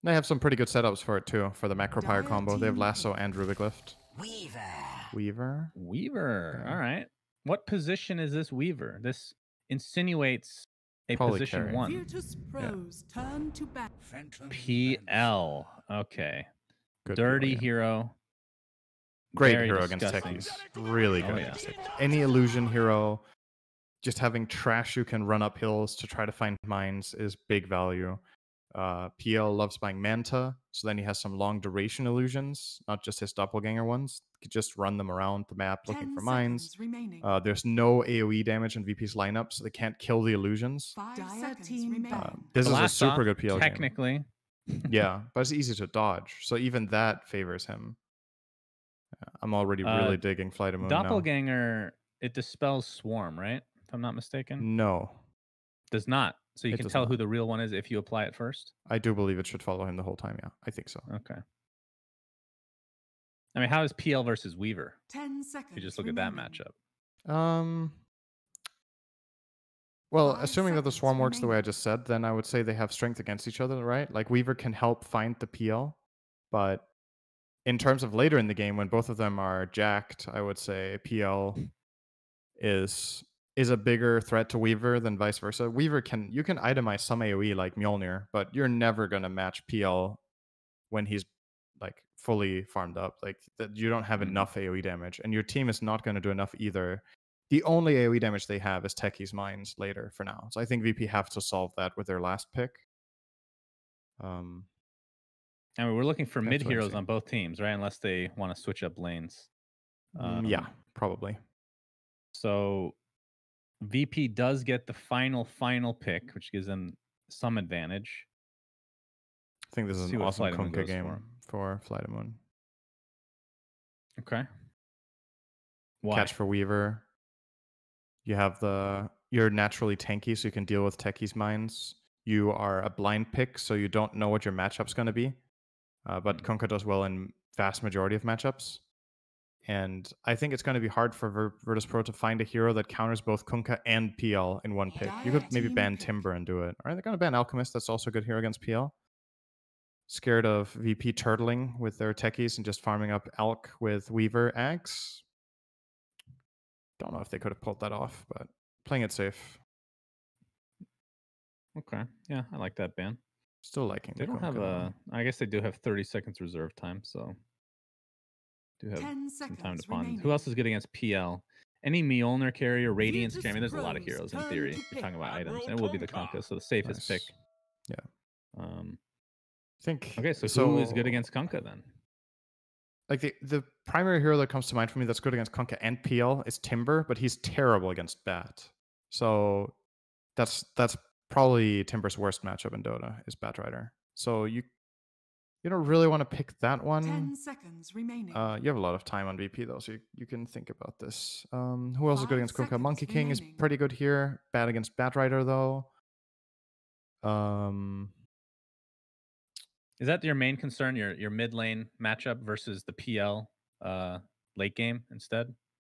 They have some pretty good setups for it too, for the Macropire combo. They have Lasso and Rubik Lift. Weaver. Weaver. Okay. All right. What position is this Weaver? This insinuates a Probably position carry. 1. Virtus.pro's turn to bat. PL. Okay. Good Dirty PL, yeah. hero. Great Very hero disgusting. against techies. Really good Oh, yeah. against techies. Any illusion hero, just having trash you can run up hills to try to find mines is big value. PL loves buying Manta, so then he has some long duration illusions, not just his doppelganger ones. You could just run them around the map looking for mines. There's no AoE damage in VP's lineup, so they can't kill the illusions. This is a super good PL technically. game. Yeah, but it's easy to dodge, so even that favors him. I'm already really digging FlyToMoon now. Doppelganger, it dispels Swarm, right? If I'm not mistaken. No. Does not. So you can tell who the real one is if you apply it first? I do believe it should follow him the whole time, yeah. I think so. Okay. I mean, how is PL versus Weaver? 10 seconds. You just look at that matchup. Well, assuming that the Swarm works the way I just said, then I would say they have strength against each other, right? Like, Weaver can help find the PL, but in terms of later in the game, when both of them are jacked, I would say PL is a bigger threat to Weaver than vice versa. Weaver you can itemize some AoE like Mjolnir, but you're never gonna match PL when he's like fully farmed up. Like that, you don't have enough AoE damage, and your team is not gonna do enough either. The only AoE damage they have is Techie's Mines later for now. So I think VP have to solve that with their last pick. I mean, we're looking for mid heroes on both teams, right? Unless they want to switch up lanes. Yeah, probably. So VP does get the final pick, which gives them some advantage. I think this is an awesome Kunkka game for FlyToMoon. Okay. Why? Catch for Weaver. You have you're naturally tanky, so you can deal with Techie's Mines. You are a blind pick, so you don't know what your matchup's going to be. But Kunkka does well in vast majority of matchups. And I think it's going to be hard for Virtus.pro to find a hero that counters both Kunkka and PL in one pick. You could maybe ban Timber and do it. Or they're going to ban Alchemist. That's also a good hero against PL. Scared of VP turtling with their techies and just farming up Alk with Weaver Axe. Don't know if they could have pulled that off, but playing it safe. Okay. Yeah, I like that ban. Still liking They don't have I guess they do have 30 seconds reserve time, so do have some time to fund. Who else is good against PL? Any Mjolnir carrier, Radiance carrier? I mean, there's a lot of heroes in theory. We're talking about items, and it will be the Kunkka, so the safest pick. Yeah. Okay, so who is good against Kunkka then? Like the primary hero that comes to mind for me that's good against Kunkka and PL is Timber, but he's terrible against Bat. So that's probably Timber's worst matchup in Dota is Batrider. So you don't really want to pick that one. 10 seconds remaining. You have a lot of time on VP though, so you can think about this. Who else is good against Kunkka? Monkey King is pretty good here. Bad against Batrider though. Is that your main concern? Your mid lane matchup versus the PL late game instead?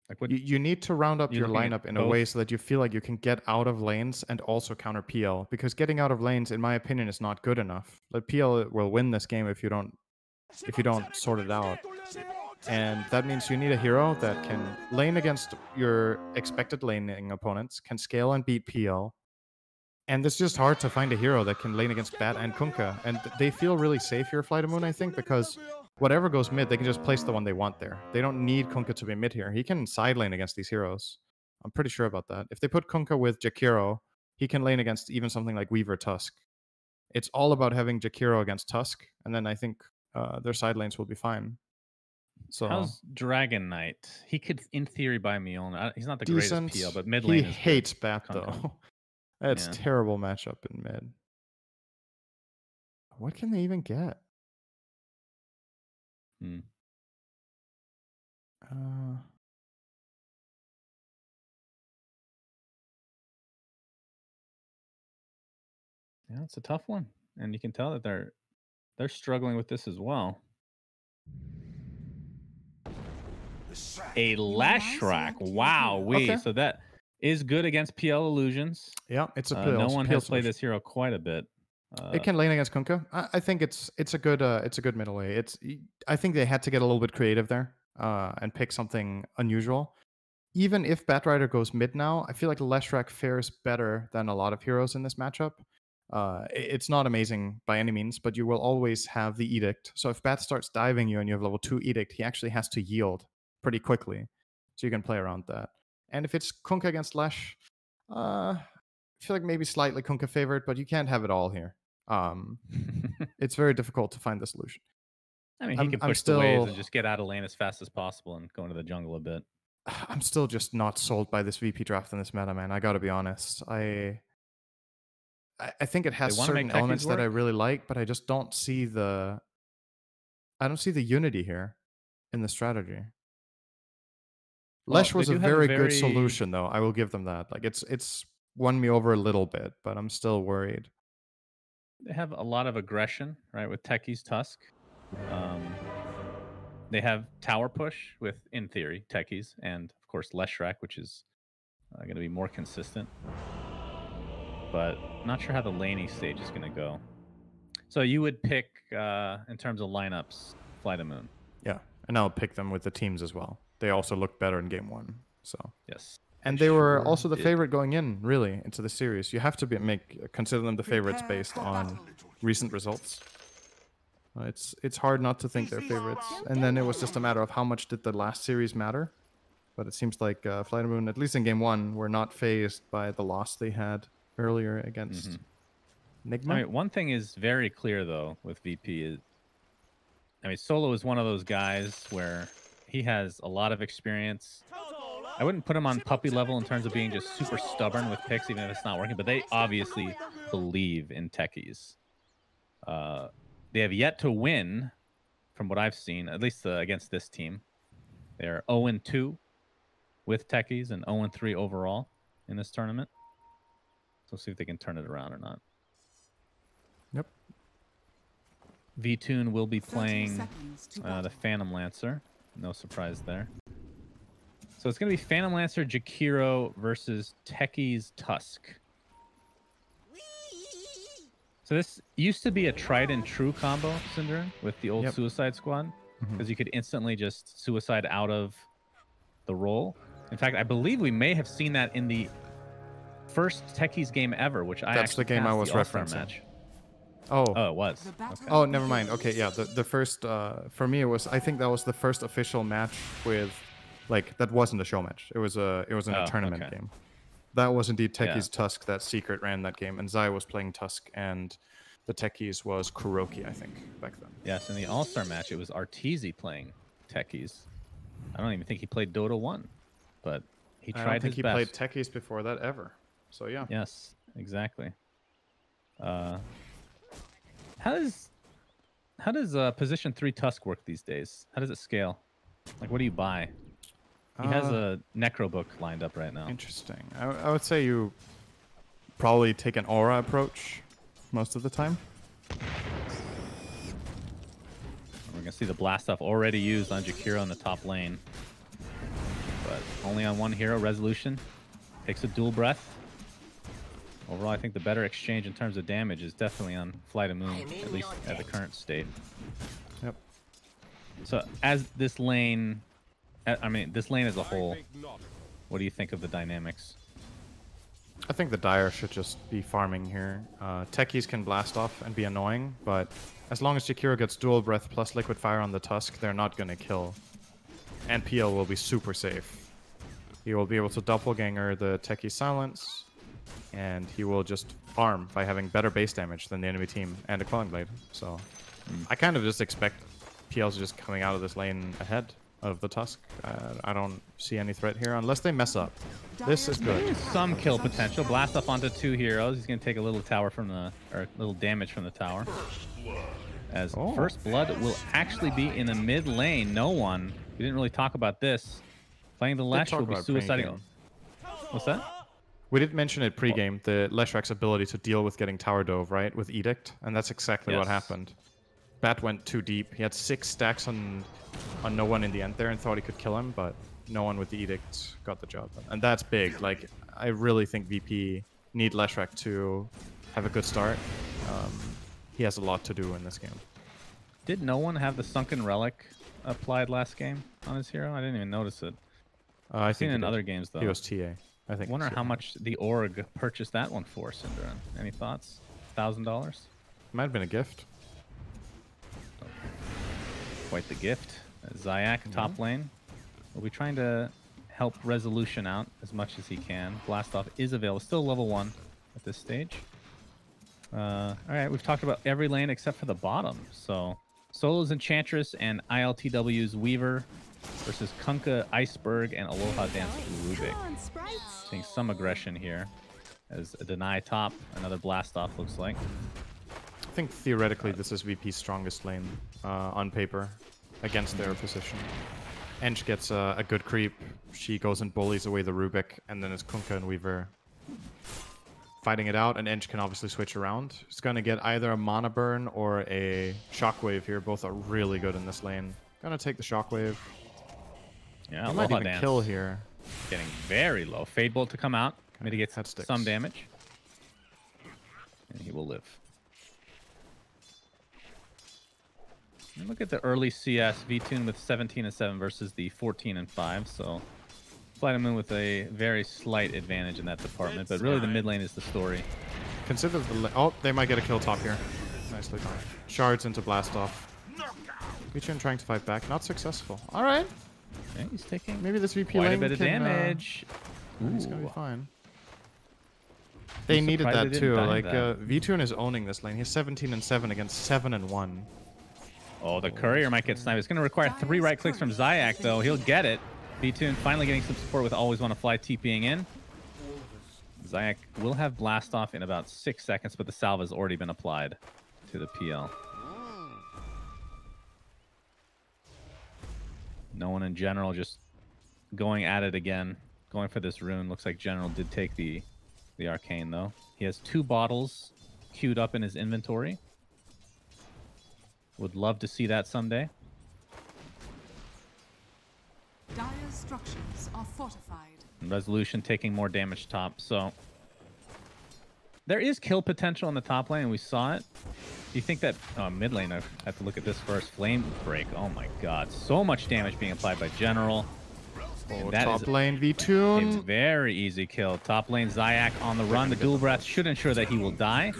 Like what you need to round up your lineup in a way so that you feel like you can get out of lanes and also counter PL. Because getting out of lanes, in my opinion, is not good enough. Like PL will win this game if you don't sort it out. And that means you need a hero that can lane against your expected laning opponents, can scale and beat PL. And it's just hard to find a hero that can lane against Bat and Kunkka. And they feel really safe here, FlyToMoon, I think, because whatever goes mid, they can just place the one they want there. They don't need Kunkka to be mid here. He can side lane against these heroes. I'm pretty sure about that. If they put Kunkka with Jakiro, he can lane against even something like Weaver Tusk. It's all about having Jakiro against Tusk, and then I think their side lanes will be fine. So how's Dragon Knight? He could, in theory, buy Mjolnir. He's not the greatest PL, but mid lane he hates Bat, though. That's terrible matchup in mid. What can they even get? Yeah, it's a tough one, and you can tell that they're struggling with this as well. A Lashrak, wow, so that is good against PL illusions. Yeah, it's a no one has played this hero quite a bit. It can lane against Kunkka. I think it's a good middle way. I think they had to get a little bit creative there and pick something unusual. Even if Batrider goes mid now, I feel like Leshrac fares better than a lot of heroes in this matchup. It's not amazing by any means, but you will always have the Edict. So if Bat starts diving you and you have level 2 Edict, he actually has to yield pretty quickly. So you can play around that. And if it's Kunkka against Lesh, I feel like maybe slightly Kunkka favored, but you can't have it all here. It's very difficult to find the solution. I mean, he can push the waves and just get out of lane as fast as possible and go into the jungle a bit. I'm still just not sold by this VP draft in this meta, man. I gotta be honest. I think it has certain elements that I really like, but I just don't see the unity here in the strategy. Well, Lesh was a very good solution, though. I will give them that. Like it's won me over a little bit, but I'm still worried. They have a lot of aggression, right, with Techie's Tusk. They have tower push with, in theory, Techies, and of course Leshrac, which is going to be more consistent. But not sure how the laning stage is going to go. So you would pick, in terms of lineups, FlyToMoon. Yeah, and I'll pick them with the teams as well. They also looked better in game 1. So yes, and they were also the favorite going in, really, into the series. You have to consider them the favorites based on recent results. It's hard not to think they're favorites. And then it was just a matter of how much did the last series matter. But it seems like FlyToMoon, at least in game 1, were not fazed by the loss they had earlier against Nigma. I mean, one thing is very clear, though, with VP is, I mean, Solo is one of those guys where he has a lot of experience. I wouldn't put him on puppy level in terms of being just super stubborn with picks, even if it's not working. But they obviously believe in Techies. They have yet to win, from what I've seen, at least against this team. They're 0-2 with Techies and 0-3 overall in this tournament. So we'll see if they can turn it around or not. Yep. VTune will be playing the Phantom Lancer. No surprise there. So it's going to be Phantom Lancer, Jakiro versus Techies Tusk. So this used to be a tried and true combo, syndereN, with the old Suicide Squad, because you could instantly just suicide out of the role. In fact, I believe we may have seen that in the first Techies game ever, which That's the game I was referencing. Match. Oh, it was. Okay. Oh, never mind. Okay, yeah, the first for me it was. I think that was the first official match with, like, that wasn't a show match. It was a tournament game. That was indeed Techies Tusk that Secret ran that game, and Zai was playing Tusk, and the Techies was Kuroki, I think, back then. Yes, in the All-Star match, it was Arteezy playing Techies. I don't even think he played Dota 1, but he tried his best. I don't think he played Techies before that ever, so yeah. Yes, exactly. How does Position 3 Tusk work these days? How does it scale? Like, what do you buy? He has a Necro book lined up right now. Interesting. I would say you probably take an aura approach most of the time. We're going to see the blast off already used on Jakiro in the top lane. But only on one hero, Resolution. Takes a dual breath. Overall, I think the better exchange in terms of damage is definitely on FlyToMoon, at least at the current state. Yep. So as this lane... I mean, this lane as a whole, what do you think of the dynamics? I think the Dire should just be farming here. Techies can blast off and be annoying, but as long as Jakiro gets dual breath plus liquid fire on the Tusk, they're not going to kill. And PL will be super safe. He will be able to doppelganger the Techie silence, and he will just farm by having better base damage than the enemy team and a Quelling Blade. So I kind of just expect PL's just coming out of this lane ahead of the Tusk. I don't see any threat here unless they mess up. This is good. Some kill potential. Blast off onto 2 heroes. He's going to take a little tower from the, or little damage from the tower. As First Blood will actually be in the mid lane. No one. We didn't really talk about this. Playing the Lesh will be suiciding. What's that? We did mention it pre-game, the Leshrac's ability to deal with getting tower dove, right? With Edict, and that's exactly what happened. Bat went too deep. He had 6 stacks on no one in the end there and thought he could kill him, but no one with the Edict got the job done. And that's big. Like, I really think VP need Leshrac to have a good start. he has a lot to do in this game. Did no one have the Sunken Relic applied last game on his hero? I didn't even notice it. I think in other games though. He was TA. I think. I wonder how much the org purchased that one for, syndereN. Any thoughts? $1,000? Might have been a gift. Quite the gift. Zayak top lane. We'll be trying to help Resolution out as much as he can. Blastoff is available. Still level 1 at this stage. All right, we've talked about every lane except for the bottom. So Solo's Enchantress and ILTW's Weaver versus Kunkka Iceberg and Aloha Dance Rubik. Seeing some aggression here as a deny top. Another Blastoff looks like. I think theoretically this is VP's strongest lane on paper against their position. Ench gets a good creep. She goes and bullies away the Rubik, and then it's Kunkka and Weaver fighting it out, and Ench can obviously switch around. It's going to get either a Mana Burn or a Shockwave here. Both are really good in this lane. Going to take the Shockwave. Yeah, he might even kill here. Getting very low. Fade Bolt to come out. Mitigates some damage. And he will live. And look at the early CS. VTune with 17-7 versus the 14-5. So FlyToMoon with a very slight advantage in that department. But really the mid lane is the story. Consider the... Oh, they might get a kill top here. Nicely done. Shards into Blastoff. VTune trying to fight back. Not successful. All right. Yeah, he's taking maybe this VP quite lane a bit of damage. He's gonna be fine. They needed that too. Like VTune is owning this lane. He's 17-7 against 7-1. Oh, the courier might get sniped. It's gonna require 3 right clicks from Zayak though. He'll get it. VTune finally getting some support with Always Wanna Fly TPing in. Zayak will have Blastoff in about 6 seconds, but the salve has already been applied to the PL. No one in General just going at it again. Going for this rune. Looks like General did take the Arcane, though. He has 2 bottles queued up in his inventory. Would love to see that someday. Dire structures are fortified. And Resolution taking more damage top, so... There is kill potential in the top lane, and we saw it. Do you think that... Oh, mid lane, I have to look at this first. Flame Break, oh my god. So much damage being applied by General. Oh, top lane VTune. A very easy kill. Top lane Zayak on the run. The Dual Breath should ensure that he will die.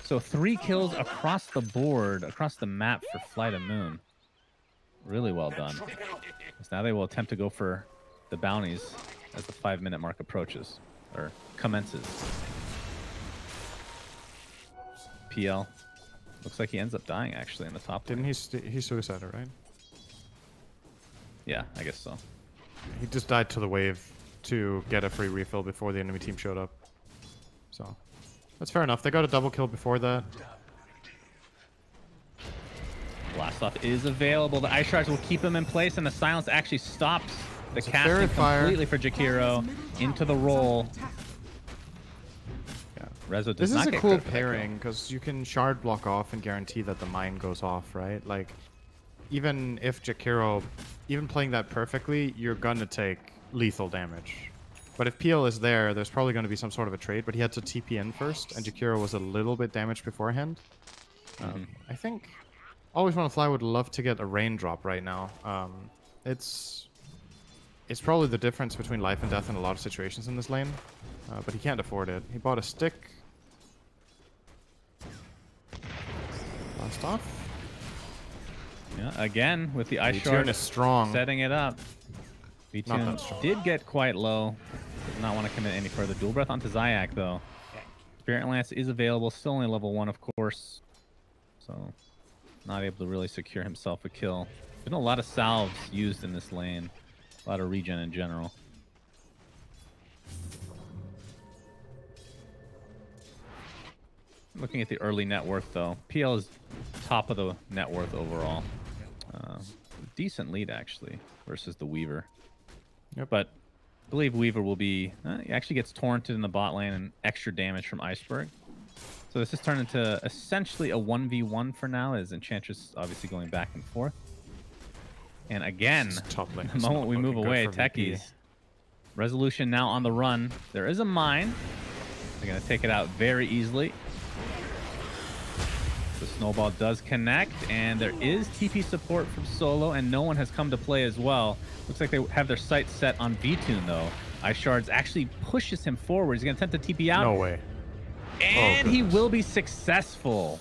So 3 kills across the board, across the map for FlyToMoon. Really well done. So now they will attempt to go for the bounties as the 5-minute mark approaches, or commences. PL. Looks like he ends up dying actually in the top lane. Didn't he suicided, right? Yeah, I guess so. He just died to the wave to get a free refill before the enemy team showed up. So that's fair enough. They got a double kill before that. Blastoff is available. The Ice Shards will keep him in place, and the silence actually stops the casting completely for Jakiro into the roll. Yeah. Rezo does this not is a get cool pairing because you can shard block off and guarantee that the mine goes off, right? Like, even if Jakiro, even playing that perfectly, you're gonna take lethal damage. But if PL is there, there's probably going to be some sort of a trade, but he had to TP in first, and Jakiro was a little bit damaged beforehand. I think Always Wanna Fly would love to get a raindrop right now. It's probably the difference between life and death in a lot of situations in this lane, but he can't afford it. He bought a stick. Last off. Yeah, again with the Ice Shard is strong. Setting it up. VTune did get quite low. Does not want to commit any further. Dual Breath onto Zayak though. Spirit Lance is available. Still only level 1, of course. So not able to really secure himself a kill. There's been a lot of salves used in this lane. A lot of regen in general. Looking at the early net worth though. PL is top of the net worth overall. Decent lead actually versus the Weaver. Yep. But I believe Weaver will be... he actually gets torrented in the bot lane and extra damage from Iceberg. So this has turned into essentially a 1v1 for now, as Enchantress obviously going back and forth. And again, the moment we move away, Techies. Resolution now on the run. There is a mine. They're going to take it out very easily. The snowball does connect, and there is TP support from Solo, and no one has come to play as well. Looks like they have their sights set on VTune, though. Ice Shards actually pushes him forward. He's going to attempt to TP out. No way. And he will be successful.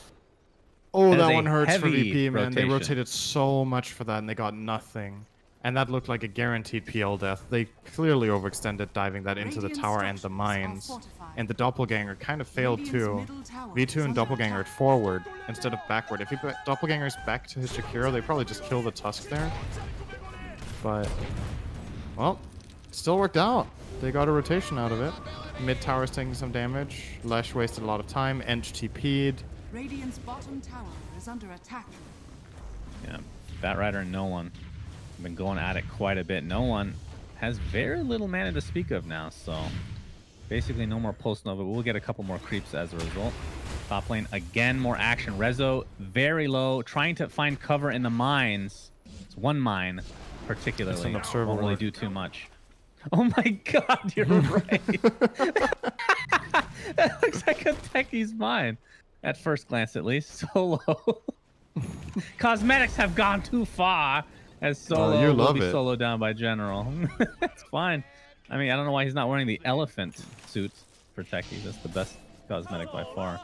Oh, that one hurts for VP, man. They rotated so much for that, and they got nothing. And that looked like a guaranteed PL death. They clearly overextended diving that into the tower and the mines. And the Doppelganger kind of failed too. V2 and Doppelganger forward instead of backward. If he put Doppelganger's back to his Jakiro, they probably just kill the Tusk there. But, well, still worked out. They got a rotation out of it. Mid tower's taking some damage. Lesh wasted a lot of time. Ench TP'd. Radiant's bottom tower is under attack. Yeah, Batrider and no one have been going at it quite a bit. No one has very little mana to speak of now, so basically no more post nova. We'll get a couple more creeps as a result. Top lane again, more action. Rezo very low, trying to find cover in the mines. It's one mine particularly. Won't really do too much. Oh my god, you're right. That looks like a techie's mine. At first glance, at least. Solo. Cosmetics have gone too far. As Solo will be soloed down by General. That's fine. I mean, I don't know why he's not wearing the elephant suit for techies. That's the best cosmetic by far.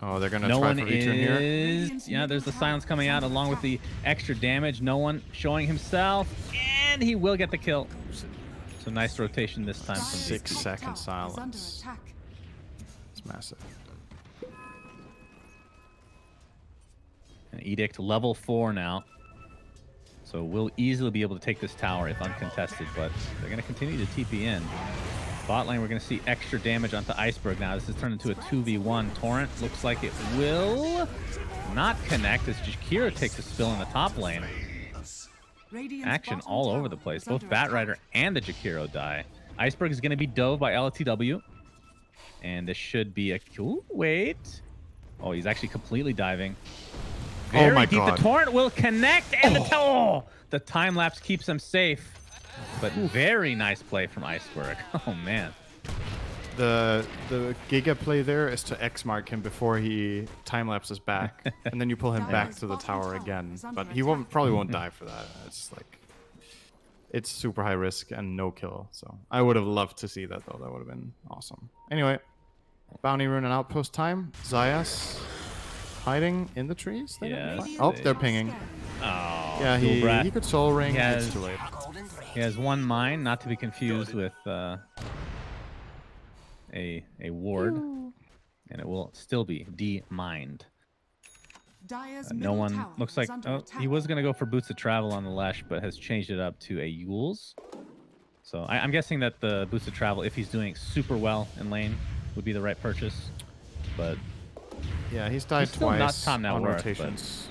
Oh, they're going to try for V2 here? Yeah, there's the silence coming out along with the extra damage. No one showing himself. And he will get the kill. So nice rotation this time from 6 second silence. It's massive. An Edict level 4 now. So we'll easily be able to take this tower if uncontested, but they're going to continue to TP in. Bot lane, we're going to see extra damage onto Iceberg now. This has turned into a 2v1. Torrent looks like it will not connect as Jakiro takes a spill in the top lane. Action all over the place. Both Batrider and the Jakiro die. Iceberg is going to be dove by LTW. And this should be a... Ooh, wait. Oh, he's actually completely diving. Very oh my deep. god. The torrent will connect, and the time lapse keeps him safe. But very nice play from Iceberg. Oh man. The Giga play there is to X mark him before he time lapses back, and then you pull him back to the tower again. But he probably won't die for that. It's like it's super high risk and no kill. So I would have loved to see that though. That would have been awesome. Anyway, bounty rune and outpost time. CIS hiding in the trees. Oh, they're pinging. Oh, yeah, he could soul ring. It's too late. He has one mine, not to be confused with a ward, and it will still be de-mined. No one looks like. Oh, he was gonna go for boots of travel on the Lesh, but has changed it up to a Yule's. So I'm guessing that the boots of travel, if he's doing super well in lane, would be the right purchase. But yeah, he's died twice on rotations.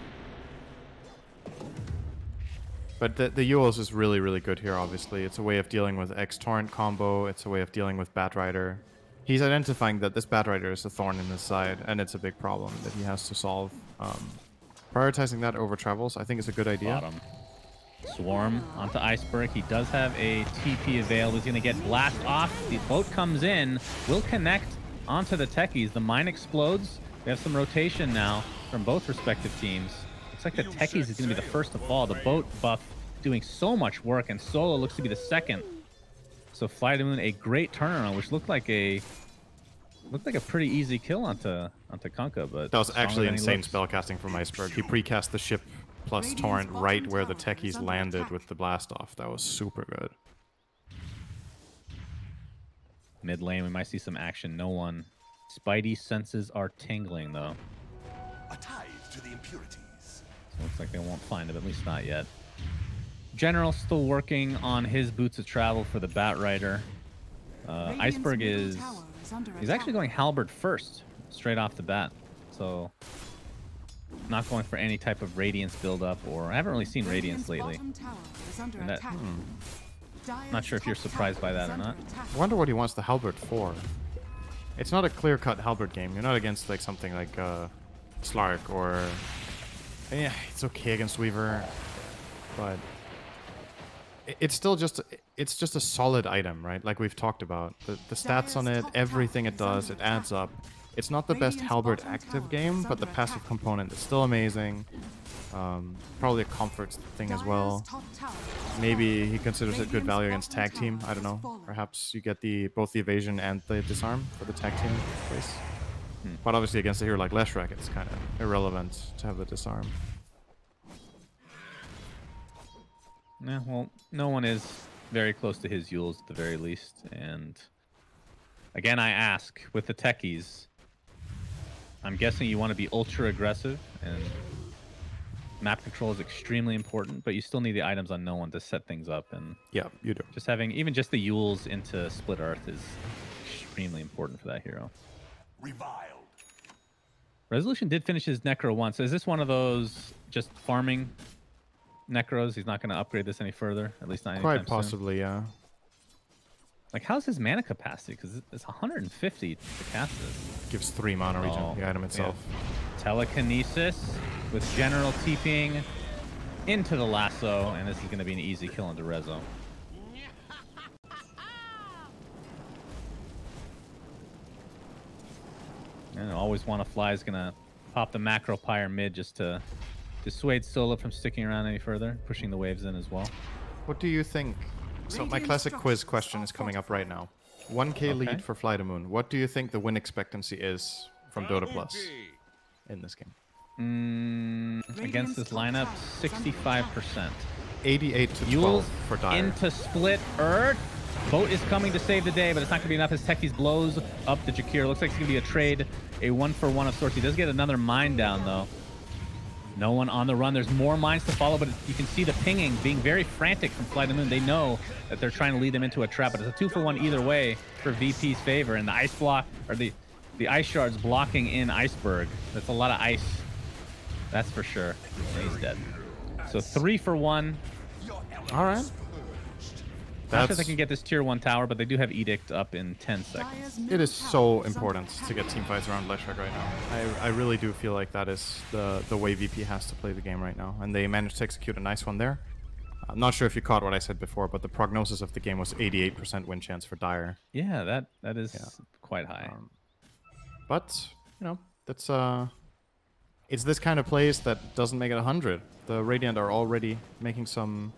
But the Yules is really, really good here, obviously. It's a way of dealing with X-Torrent combo. It's a way of dealing with Batrider. He's identifying that this Batrider is a thorn in his side, and it's a big problem that he has to solve. Prioritizing that over travels, I think, is a good idea. Bottom. Swarm onto Iceberg. He does have a TP available. He's going to get blast off. The boat comes in, will connect onto the techies. The mine explodes. We have some rotation now from both respective teams. Looks like the techies is going to be the first to fall. The boat buff doing so much work, and Solo looks to be the second. So FlyToMoon, a great turnaround, which looked like a pretty easy kill onto Kunkka, but that was actually insane spellcasting from Iceberg. He precast the ship plus Torrent right where the techies landed with the blast off. That was super good. Mid lane, we might see some action. No one. Spidey senses are tingling though. A tide to the impurities. Looks like they won't find him, at least not yet. General still working on his boots of travel for the Batrider. Iceberg he's actually going Halberd first, straight off the bat. So not going for any type of Radiance buildup, or I haven't really seen Radiance lately. And that, not sure if you're surprised by that or not. I wonder what he wants the Halberd for. It's not a clear-cut Halberd game. You're not against like something like Slark or... Yeah, it's okay against Weaver, but it's still just a solid item, right? Like we've talked about. The stats on it, everything it does, it adds up. It's not the best halberd active game, but the passive component is still amazing. Probably a comfort thing as well. Maybe he considers it good value against tag team. I don't know. Perhaps you get both the evasion and the disarm for the tag team race. But obviously against a hero like Leshrac, it's kind of irrelevant to have the disarm. Yeah, well, no one is very close to his Yules at the very least. And again, I ask, with the techies, I'm guessing you want to be ultra aggressive, and map control is extremely important, but you still need the items on no one to set things up. And yeah, you do. Just having even just the Yules into Split Earth is extremely important for that hero. Reviled. Resolution did finish his Necro once. So is this one of those just farming Necros? He's not going to upgrade this any further, at least not anytime Quite possibly, soon. yeah. Like, how's his mana capacity? Because it's 150 to cast this. Gives 3 mana regen, the item itself. Yeah. Telekinesis with General TPing into the lasso, and this is going to be an easy kill into Rezo. And Always Wanna Fly is going to pop the Macro Pyre mid just to dissuade Solo from sticking around any further, pushing the waves in as well. What do you think? So my classic quiz question is coming up right now. 1k lead for FlyToMoon. What do you think the win expectancy is from Dota Plus in this game? Against this lineup, 65%. 88 to 12 for Dire. Into Split Earth. Boat is coming to save the day, but it's not going to be enough as Techies blows up the Jakir. Looks like it's going to be a trade, a 1-for-1 of sorts. He does get another mine down, though. No one on the run. There's more mines to follow, but you can see the pinging being very frantic from FlyToMoon. They know that they're trying to lead them into a trap, but it's a 2-for-1 either way for VP's favor. And the ice block, or the ice shards blocking in Iceberg. That's a lot of ice. That's for sure. And he's dead. So 3-for-1. All right. Not sure if they can get this tier 1 tower, but they do have Edict up in 10 seconds. It is so important to get team fights around Leshrac right now. I really do feel like that is the way VP has to play the game right now. And they managed to execute a nice one there. I'm not sure if you caught what I said before, but the prognosis of the game was 88% win chance for Dire. Yeah, that is quite high. But, you know, that's it's this kind of plays that doesn't make it 100. The Radiant are already making some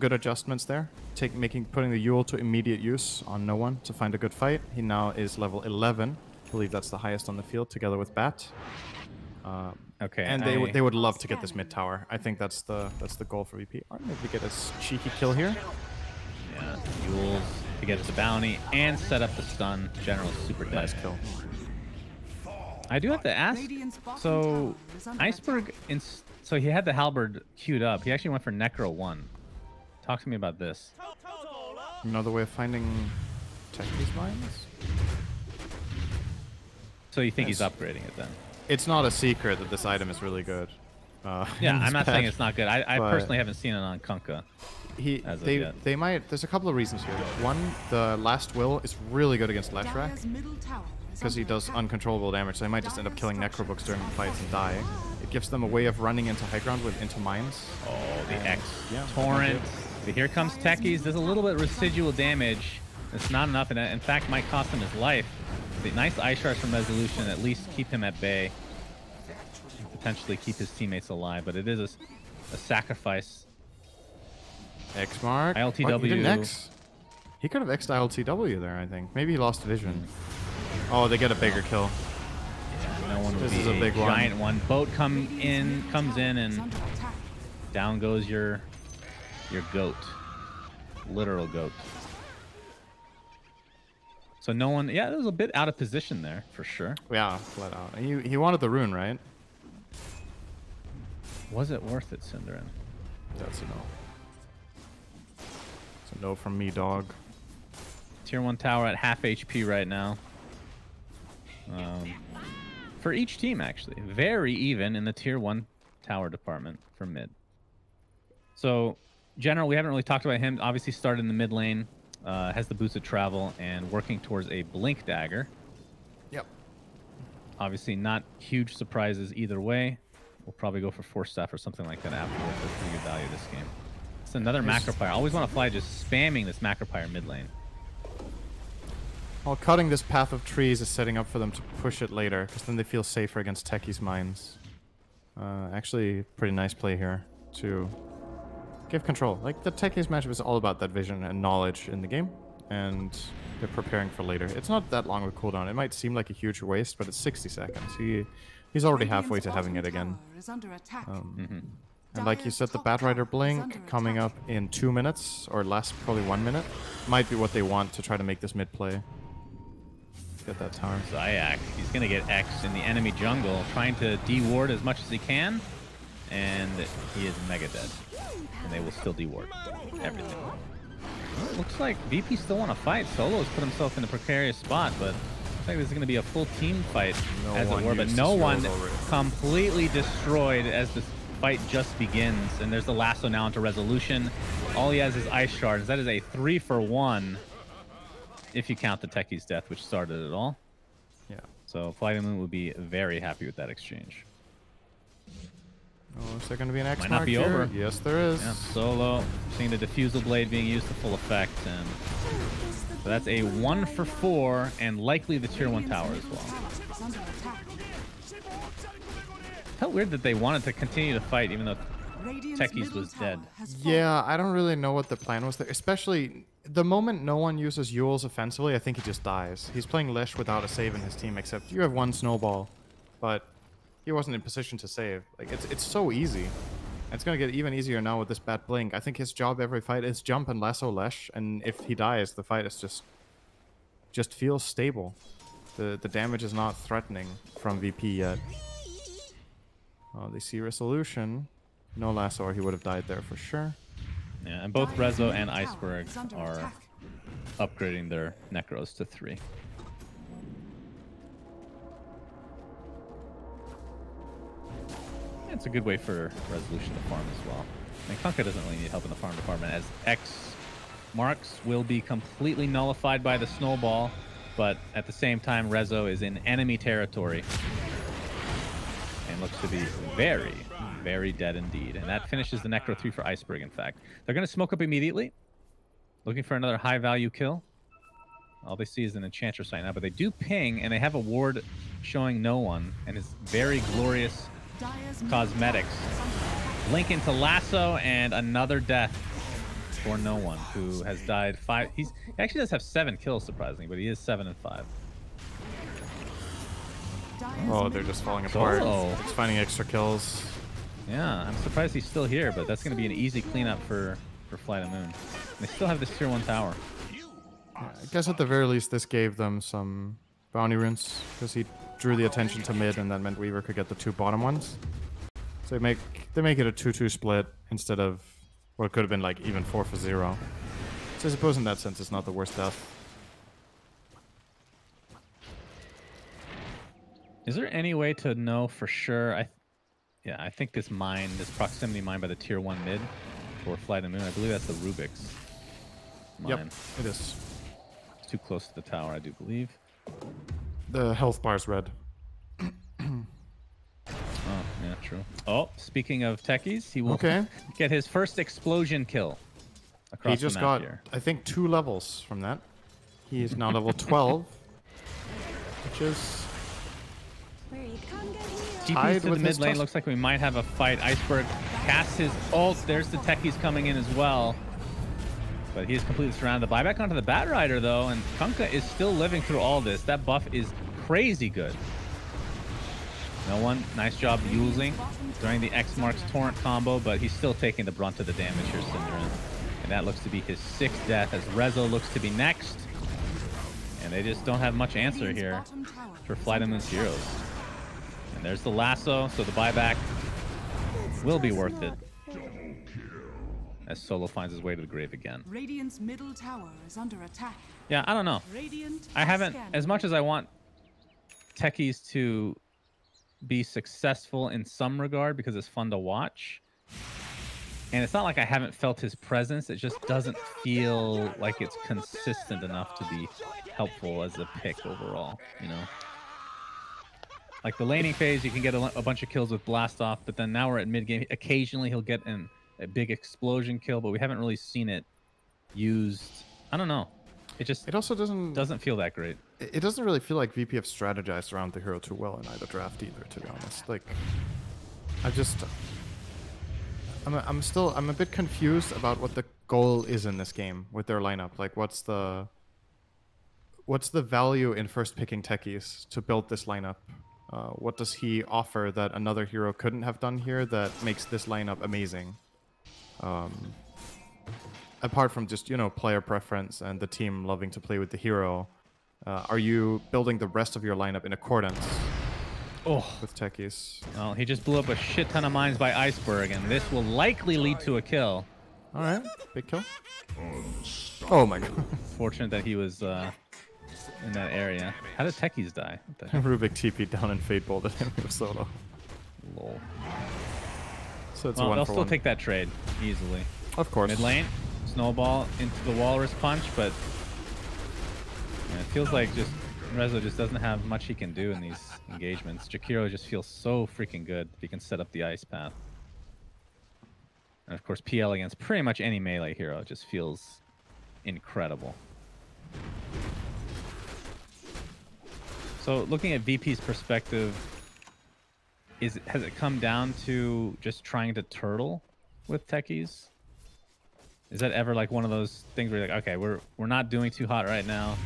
good adjustments there. Putting the Yule to immediate use on no one to find a good fight. He now is level 11. I believe that's the highest on the field, together with Bat. Okay. And they would love to get this mid tower. I think that's the goal for VP. Or maybe we get a cheeky kill here. Yeah, Yules to get the bounty and set up the stun. General super dead. Nice kill. I do have to ask. So Iceberg, so he had the halberd queued up. He actually went for Necro 1. Talk to me about this. Another way of finding Techies mines? So you think he's upgrading it then? It's not a secret that this item is really good. Yeah, I'm not saying it's not good. I personally haven't seen it on Kunkka. They might. There's a couple of reasons here. One, the last will is really good against Leshrac because he does uncontrollable damage. So they might just end up killing Necrobooks during fights and die. It gives them a way of running into high ground into mines. Oh, the X torrent. But here comes Techies. There's a little bit of residual damage. It's not enough, and in fact might cost him his life. The nice ice shards from Resolution at least keep him at bay. Potentially keep his teammates alive, but it is a sacrifice. X mark. ILTW. What? He didn't X. He could have X'd ILTW there, I think. Maybe he lost vision. Oh, they get a bigger kill. Yeah, no one would this be is a big giant one. Boat comes in, and down goes your goat. Literal goat. So no one, yeah, it was a bit out of position there, for sure. Yeah, flat out. He wanted the rune, right? Was it worth it, syndereN? That's a no. It's a no from me, dog. Tier 1 tower at half HP right now. For each team, actually. Very even in the tier 1 tower department for mid. So, General, we haven't really talked about him. Obviously started in the mid lane. Has the boots of travel and working towards a blink dagger. Yep. Obviously not huge surprises either way. We'll probably go for Force Staff or something like that afterwards. That's pretty good value this game. It's another Macropyre. Always want to fly just spamming this Macropyre mid lane. Well, cutting this path of trees is setting up for them to push it later, because then they feel safer against Techie's mines. Actually, pretty nice play here to give control. Like, the Techie's matchup is all about that vision and knowledge in the game, and they're preparing for later. It's not that long of a cooldown. It might seem like a huge waste, but it's 60 seconds. He's already halfway to having it again. And like you said, the Batrider Blink coming up in 2 minutes, or less, probably 1 minute, might be what they want to try to make this mid play. Get that tower. Zayak, he's going to get X in the enemy jungle, trying to de-ward as much as he can, and he is mega dead. And they will still de-ward everything. Well, it looks like VP still want to fight. Solo's put himself in a precarious spot, but looks like this is going to be a full team fight as it were, but no one completely destroyed as the fight just begins. And there's the lasso now into resolution. All he has is ice shards. That is a 3-for-1 if you count the Techie's death, which started it all. Yeah. So FlyToMoon would be very happy with that exchange. Oh, is there going to be an X Might mark not be here? over. Yes, there is. Yeah, Solo seeing the diffusal blade being used to full effect, and so that's a 1-for-4, and likely the tier 1 tower as well. Felt weird that they wanted to continue to fight even though Techie's was dead. Yeah, I don't really know what the plan was there. Especially the moment no one uses Yules offensively, I think he just dies. He's playing Lesh without a save in his team, except you have one snowball, but he wasn't in position to save. Like, it's so easy. It's gonna get even easier now with this bad blink. I think his job every fight is jump and lasso Lesh, and if he dies, the fight is just feels stable. The damage is not threatening from VP yet. Oh, they see resolution. No lasso, or he would have died there for sure. Yeah, and both Rezo and Iceberg are upgrading their Necros to 3. It's a good way for resolution to farm as well. I mean, Kunkka doesn't really need help in the farm department, as X marks will be completely nullified by the snowball, but at the same time, Rezo is in enemy territory and looks to be very, very dead indeed. And that finishes the Necro 3 for Iceberg, in fact. They're going to smoke up immediately, looking for another high-value kill. All they see is an Enchantress right now, but they do ping, and they have a ward showing no one, and his very glorious cosmetics. Link into lasso, and another death for no one, who has died 5. He actually does have 7 kills, surprisingly, but he is 7 and 5. Oh, they're just falling apart. Solo. It's finding extra kills. Yeah, I'm surprised he's still here, but that's going to be an easy cleanup for FlyToMoon. They still have this tier 1 tower. Yeah, I guess at the very least, this gave them some bounty runes, because he drew the attention to mid, and that meant Weaver could get the 2 bottom ones. So they make it a 2-2 split instead of what it could have been like even 4-for-0. So I suppose in that sense, it's not the worst death. Is there any way to know for sure? I think this proximity mine by the tier 1 mid for FlyToMoon, I believe that's the Rubik's mine. Yep, it is. It's too close to the tower, I do believe. The health bar's red. Oh, yeah, true. Oh, speaking of techies, he will get his first explosion kill across He just the map got, here. I think, 2 levels from that. He is now level 12, which is TP's to the mid lane. Looks like we might have a fight. Iceberg casts his ult. There's the techies coming in as well. But he is completely surrounded. The buyback onto the Batrider, though, and Kunkka is still living through all this. That buff is crazy good. No one. Nice job using during the X marks torrent combo, but he's still taking the brunt of the damage here, syndereN. And that looks to be his 6th death, as Rezo looks to be next. And they just don't have much answer here for FlyToMoon's heroes. And there's the lasso, so the buyback will be worth it, as Solo finds his way to the grave again. Radiant's middle tower is under attack. Yeah, I don't know. I haven't, as much as I want techies to be successful in some regard because it's fun to watch, and it's not like I haven't felt his presence, it just doesn't feel like it's consistent enough to be helpful as a pick overall, you know? Like the laning phase, you can get a bunch of kills with blast off, but then now we're at mid game. Occasionally he'll get a big explosion kill, but we haven't really seen it used. I don't know. It also doesn't feel that great. It doesn't really feel like VP have strategized around the hero too well in either draft either, to be honest. Like, I'm a bit confused about what the goal is in this game with their lineup. Like, what's the value in first picking techies to build this lineup? What does he offer that another hero couldn't have done here that makes this lineup amazing? Apart from just, player preference and the team loving to play with the hero, are you building the rest of your lineup in accordance with techies? Well, he just blew up a shit ton of mines by Iceberg, and this will likely lead to a kill. All right, big kill. Oh my god. Fortunate that he was in that area. How did techies die? What the heck? Rubik TP down and Fate bolted him with solo. Lol. So it's well, a 1 they'll for still 1. take that trade easily. Of course. Mid lane, snowball into the walrus punch, but it feels like just Rezo just doesn't have much he can do in these engagements. Jakiro just feels so freaking good if he can set up the ice path. And of course, PL against pretty much any melee hero just feels incredible. So looking at VP's perspective, has it come down to just trying to turtle with techies? Is that ever like one of those things where you're like, okay, we're not doing too hot right now.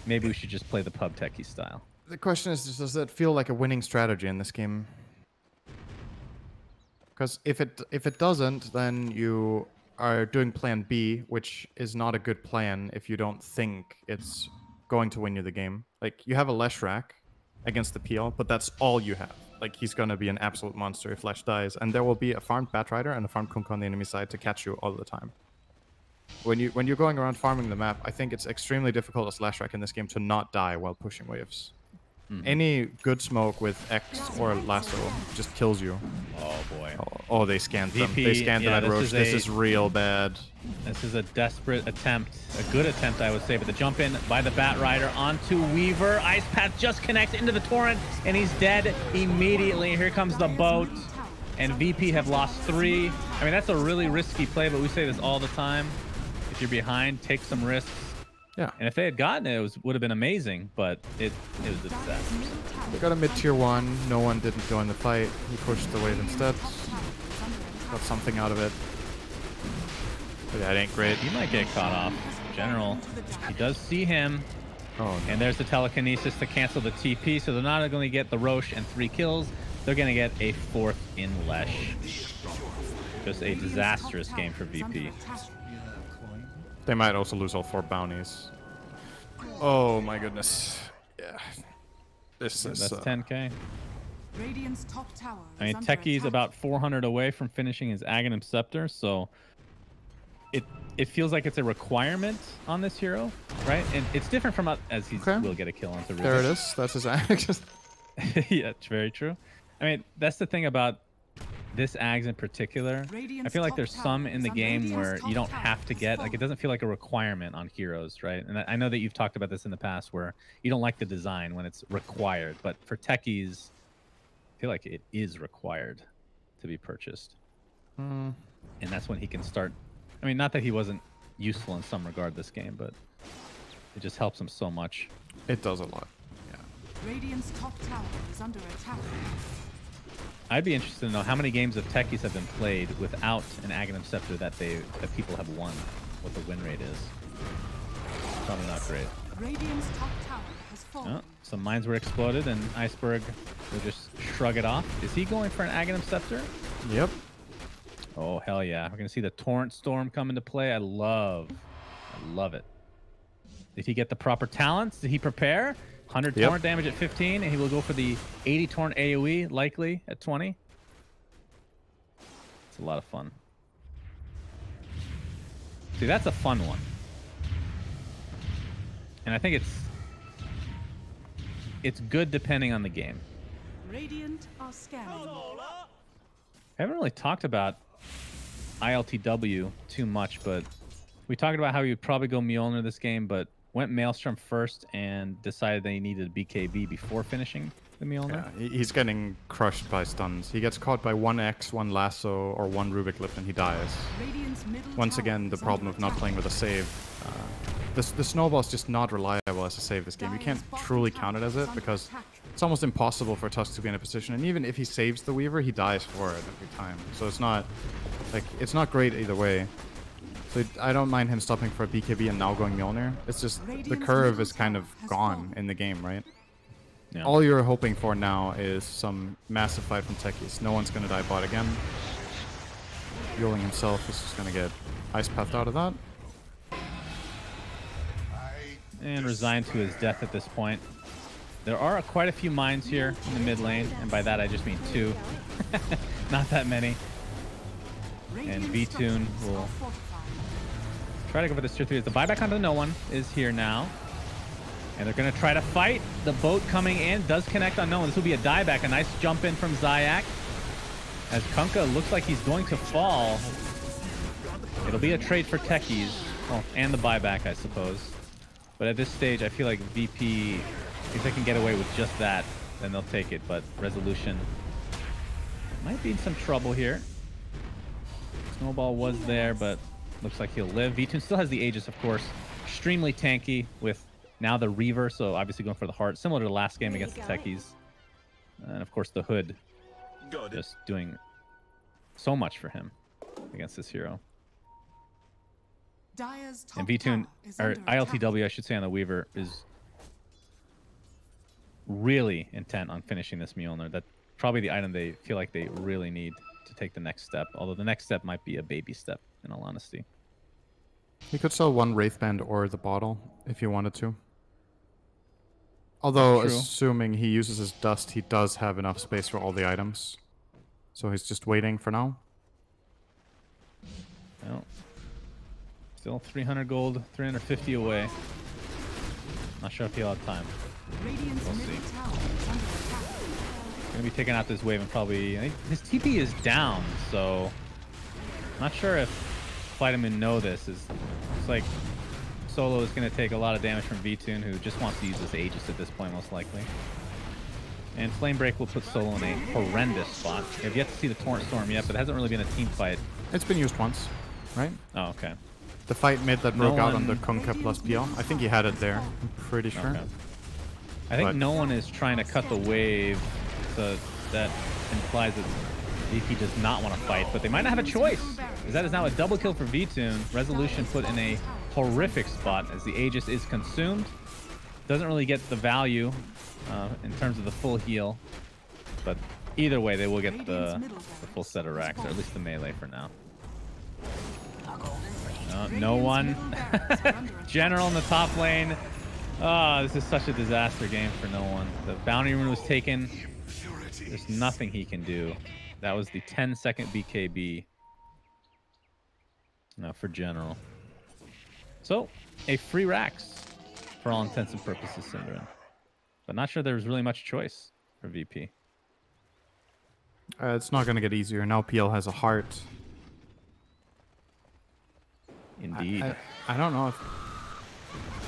Maybe we should just play the pub techie style. The question is, does that feel like a winning strategy in this game? Because if it doesn't, then you are doing plan B, which is not a good plan if you don't think it's going to win you the game. Like, you have a Leshrac against the PL, but that's all you have. Like, he's going to be an absolute monster if Lesh dies, and there will be a farmed Batrider and a farmed Kunkka on the enemy side to catch you all the time. When you're going around farming the map, I think it's extremely difficult as Leshrac in this game to not die while pushing waves. Any good smoke with X or Lasso just kills you. Oh boy. Oh, they scanned them. They scanned them at Roche. This is real bad. This is a desperate attempt. A good attempt, I would say. But the jump in by the Batrider onto Weaver. Ice Path just connects into the Torrent, and he's dead immediately. Here comes the boat. And VP have lost 3. I mean, that's a really risky play, but we say this all the time. If you're behind, take some risks. Yeah. And if they had gotten it, would have been amazing, but it was a disaster. They got a mid-tier 1. No one didn't join the fight. He pushed the wave instead. Got something out of it. But yeah, it ain't great. He might get caught off. General, he does see him. Oh, no. And there's the telekinesis to cancel the TP, so they're not going to get the Roche and 3 kills. They're going to get a 4th in Lesh. Just a disastrous game for VP. They might also lose all 4 bounties. Oh my goodness. Yeah. That's 10k. Radiant's top tower I mean, Techie's about 400 away from finishing his Aghanim Scepter, so it feels like it's a requirement on this hero, right? And it's different from as he will get a kill onto Rubik. There it is. That's his axe. Yeah, it's very true. I mean, that's the thing about this Ags in particular. I feel like there's some in the game where you don't have to get, like, it doesn't feel like a requirement on heroes, right? And I know that you've talked about this in the past where you don't like the design when it's required, but for techies, I feel like it is required to be purchased. And that's when he can start. I mean, not that he wasn't useful in some regard this game, but it just helps him so much. It does a lot. Yeah. Radiant's top tower is under attack. I'd be interested to know how many games of techies have been played without an Aghanim Scepter that people have won, what the win rate is. Probably not great. Radiant's top tower has fallen. Oh, some mines were exploded, and Iceberg will just shrug it off. Is he going for an Aghanim Scepter? Yep. Oh, hell yeah. We're going to see the Torrent Storm come into play. I love it. Did he get the proper talents? Did he prepare? 100 Torrent damage at 15, and he will go for the 80 Torrent AoE, likely, at 20. It's a lot of fun. See, that's a fun one. And I think it's good depending on the game. Radiant are scanning. I haven't really talked about ILTW too much, but we talked about how he would probably go Mjolnir this game, but went Maelstrom first and decided that he needed BKB before finishing the Mjolnir. Yeah, he's getting crushed by stuns. He gets caught by 1 X, 1 Lasso, or 1 Rubik Lift, and he dies. Once again, the problem of not playing with a save. the snowball is just not reliable as a save this game. You can't truly count it as it because it's almost impossible for Tusk to be in a position. And even if he saves the Weaver, he dies for it every time. So it's not like it's not great either way. So I don't mind him stopping for a BKB and now going Mjolnir. It's just the curve is kind of gone in the game, right? Yeah. All you're hoping for now is some massive fight from techies. No one's going to die bot again. Yuling himself is just going to get ice pathed out of that. And resigned to his death at this point. There are quite a few mines here in the mid lane, and by that I just mean 2. Not that many. And VToon will try to go for this tier 3. The buyback onto no one is here now. And they're going to try to fight. The boat coming in does connect on no one. This will be a dieback. A nice jump in from Zayak. As Kunkka looks like he's going to fall. It'll be a trade for techies. Well, and the buyback, I suppose. But at this stage, I feel like VP, if they can get away with just that, then they'll take it. But Resolution might be in some trouble here. Snowball was there, but looks like he'll live. VToon still has the Aegis, of course. Extremely tanky with now the Reaver, so obviously going for the heart. Similar to the last game against the techies. And of course the Hood. Just doing so much for him against this hero. And VToon, or ILTW, I should say, on the Weaver is really intent on finishing this Mjolnir. That's probably the item they feel like they really need to take the next step. Although the next step might be a baby step, in all honesty. He could sell one Wraithband or the bottle if he wanted to. Although, assuming he uses his dust, he does have enough space for all the items. So he's just waiting for now. Well, still 300 gold, 350 away. Not sure if he'll have time. We'll see. Gonna be taking out this wave and probably... His TP is down, so... Not sure if FlyToMoon know this. It's like Solo is going to take a lot of damage from VToon, who just wants to use his Aegis at this point, most likely. And Flame Break will put Solo in a horrendous spot. I've yet to see the Torrent Storm yet, but it hasn't really been a team fight. It's been used once, right? Oh, okay. The fight mid that broke out on the Kunkka plus PL. I think he had it there. I'm pretty sure. Okay. I think no one is trying to cut the wave, so that implies that VP does not want to fight, but they might not have a choice. As that is now a double kill for VToon. Resolution put in a horrific spot as the Aegis is consumed. Doesn't really get the value in terms of the full heal, but either way, they will get the full set of racks, or at least the melee for now. No one. General in the top lane. Oh, this is such a disaster game for no one. The bounty rune was taken. There's nothing he can do. That was the 10-second BKB for General. So, a free racks for all intents and purposes, syndereN. But not sure there's really much choice for VP. It's not going to get easier. Now PL has a heart. Indeed. I don't know if...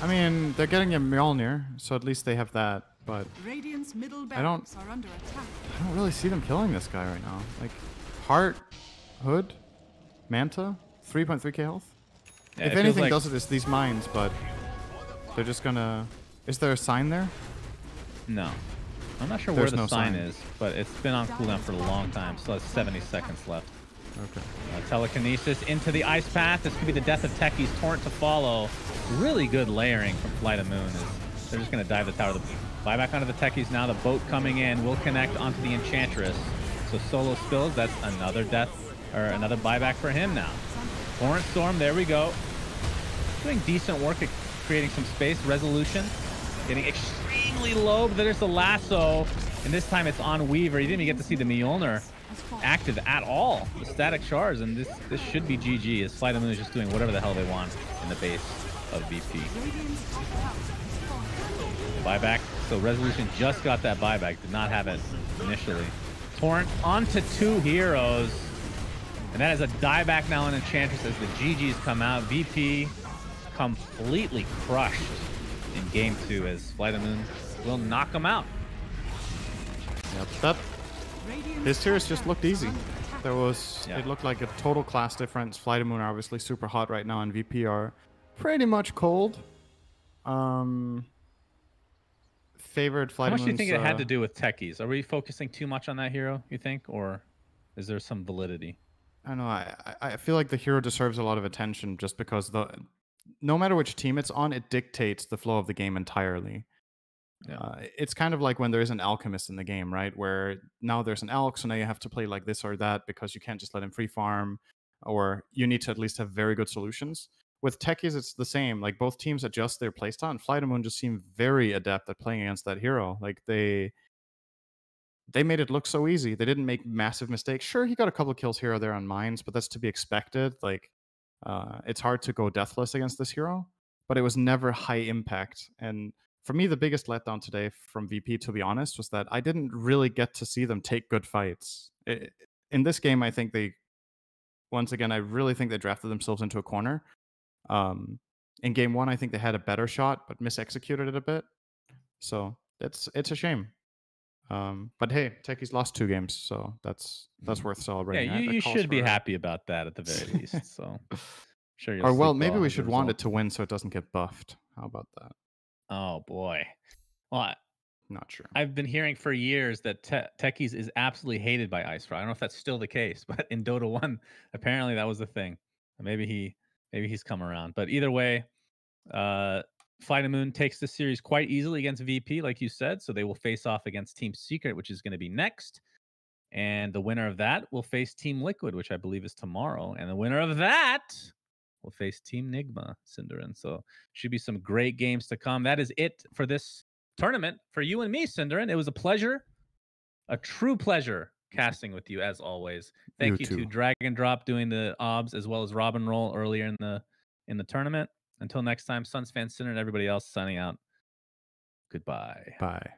I mean, they're getting a Mjolnir, so at least they have that, but... I don't really see them killing this guy right now. Like, heart, Hood, Manta, 3.3k health. Yeah, if anything does it, it's these mines, but they're just gonna... Is there a sign there? No. I'm not sure where the sign is, but it's been on cooldown for a long time, so it's 70 seconds left. Okay. Telekinesis into the ice path. This could be the death of techies. Torrent to follow. Really good layering from FlyToMoon. They're just going to dive the tower. The buyback onto the techies now. The boat coming in will connect onto the Enchantress. So Solo spills. That's another death, or another buyback for him now. Torrent Storm. There we go. Doing decent work at creating some space. Resolution. Getting extremely low, but there's the lasso. And this time it's on Weaver. You didn't even get to see the Mjolnir active at all. The static shards, and this should be GG, as FlyToMoon is just doing whatever the hell they want in the base of VP. Buyback. So Resolution just got that buyback. Did not have it initially. Torrent onto 2 heroes. And that is a dieback now on Enchantress as the GGs come out. VP completely crushed in game 2 as FlyToMoon will knock them out. Yep, his tiers just looked easy. There was, it looked like a total class difference. FlyToMoon are obviously super hot right now, and VP are pretty much cold. Favorite How much do you FlyToMoon's, think it had to do with techies? Are we focusing too much on that hero, you think? Or is there some validity? I don't know. I feel like the hero deserves a lot of attention just because no matter which team it's on, it dictates the flow of the game entirely. Yeah. It's kind of like when there is an alchemist in the game, right? Where now there's an alch, so now you have to play like this or that because you can't just let him free farm, or you need to at least have very good solutions. With techies, it's the same. Like both teams adjust their playstyle, and FlyToMoon just seem very adept at playing against that hero. Like they made it look so easy. They didn't make massive mistakes. Sure, he got a couple kills here or there on mines, but that's to be expected. Like it's hard to go deathless against this hero, but it was never high impact. And for me, the biggest letdown today from VP, to be honest, was that I didn't really get to see them take good fights. In this game, I think once again, I really think they drafted themselves into a corner. In game one, I think they had a better shot, but misexecuted it a bit. So it's a shame. But hey, techies lost 2 games, so that's worth celebrating. Yeah, you should be happy about that at the very least. So sure you'll or well, sleep maybe we as a should want it result. to win so it doesn't get buffed. How about that? Oh boy. Well, not sure. I've been hearing for years that techies is absolutely hated by IceFry. I don't know if that's still the case, but in Dota 1, apparently that was the thing. Maybe he's come around. But either way, FlyToMoon takes the series quite easily against VP, like you said. So they will face off against Team Secret, which is going to be next. And the winner of that will face Team Liquid, which I believe is tomorrow. And the winner of that will face Team Nigma, syndereN. So should be some great games to come. That is it for this tournament for you and me, syndereN. It was a pleasure, a true pleasure casting with you as always. Thank you to Dragon Drop doing the obs as well as Robin Roll earlier in the tournament. Until next time, SUNSfan syndereN and everybody else signing out. Goodbye. Bye.